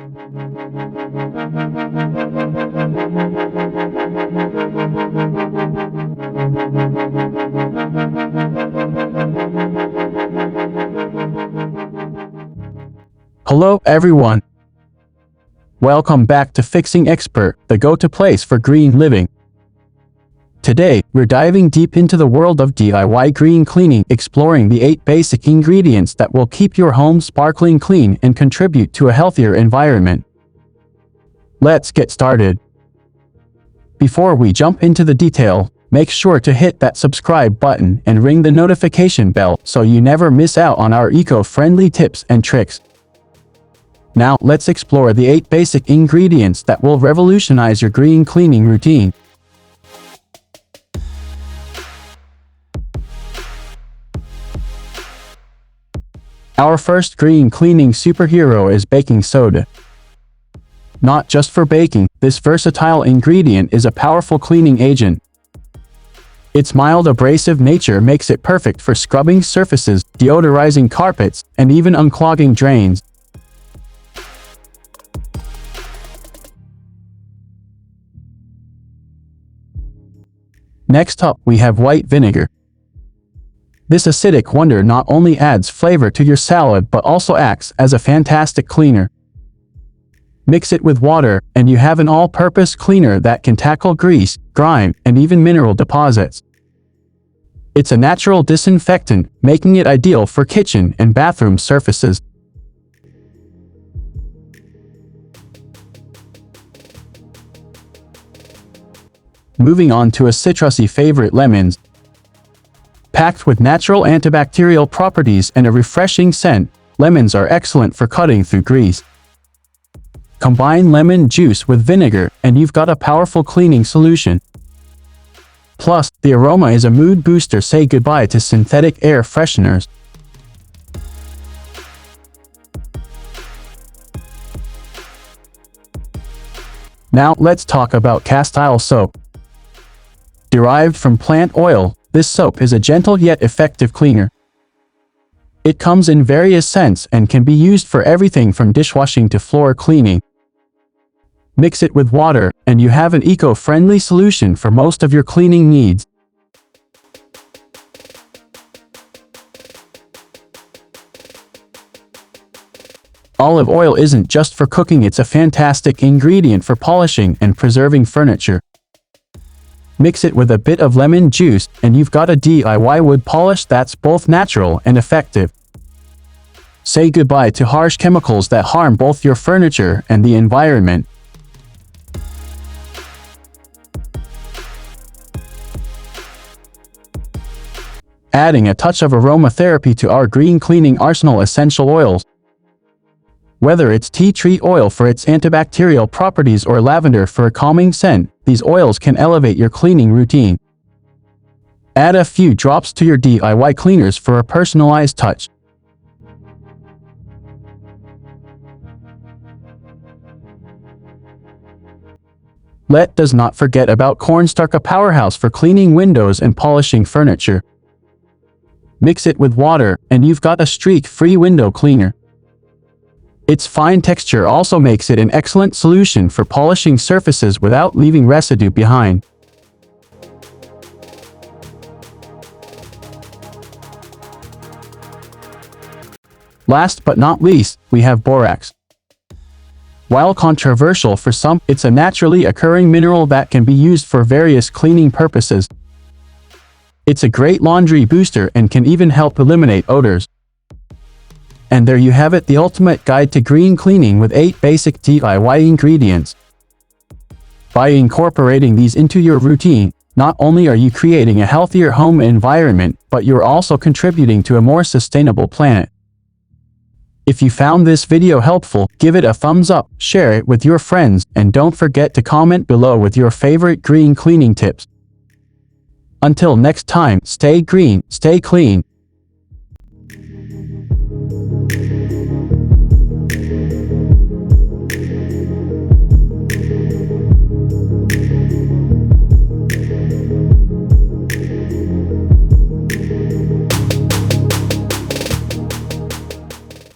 Hello everyone! Welcome back to Fixing Expert, the go-to place for green living. Today, we're diving deep into the world of DIY green cleaning, exploring the 8 basic ingredients that will keep your home sparkling clean and contribute to a healthier environment. Let's get started. Before we jump into the detail, make sure to hit that subscribe button and ring the notification bell so you never miss out on our eco-friendly tips and tricks. Now, let's explore the 8 basic ingredients that will revolutionize your green cleaning routine. Our first green cleaning superhero is baking soda. Not just for baking, this versatile ingredient is a powerful cleaning agent. Its mild abrasive nature makes it perfect for scrubbing surfaces, deodorizing carpets, and even unclogging drains. Next up, we have white vinegar. This acidic wonder not only adds flavor to your salad but also acts as a fantastic cleaner. Mix it with water, and you have an all-purpose cleaner that can tackle grease, grime, and even mineral deposits. It's a natural disinfectant, making it ideal for kitchen and bathroom surfaces. Moving on to a citrusy favorite, lemons. Packed with natural antibacterial properties and a refreshing scent, lemons are excellent for cutting through grease. Combine lemon juice with vinegar, and you've got a powerful cleaning solution. Plus, the aroma is a mood booster. Say goodbye to synthetic air fresheners. Now, let's talk about Castile Soap. Derived from plant oil, this soap is a gentle yet effective cleaner. It comes in various scents and can be used for everything from dishwashing to floor cleaning. Mix it with water, and you have an eco-friendly solution for most of your cleaning needs. Olive oil isn't just for cooking, it's a fantastic ingredient for polishing and preserving furniture. Mix it with a bit of lemon juice, and you've got a DIY wood polish that's both natural and effective. Say goodbye to harsh chemicals that harm both your furniture and the environment. Adding a touch of aromatherapy to our green cleaning arsenal, essential oils. Whether it's tea tree oil for its antibacterial properties or lavender for a calming scent, these oils can elevate your cleaning routine. Add a few drops to your DIY cleaners for a personalized touch. Let's not forget about Cornstar, a powerhouse for cleaning windows and polishing furniture. Mix it with water, and you've got a streak-free window cleaner. Its fine texture also makes it an excellent solution for polishing surfaces without leaving residue behind. Last but not least, we have borax. While controversial for some, it's a naturally occurring mineral that can be used for various cleaning purposes. It's a great laundry booster and can even help eliminate odors. And there you have it, the ultimate guide to green cleaning with 8 basic DIY ingredients. By incorporating these into your routine, not only are you creating a healthier home environment, but you're also contributing to a more sustainable planet. If you found this video helpful, give it a thumbs up, share it with your friends, and don't forget to comment below with your favorite green cleaning tips. Until next time, stay green, stay clean,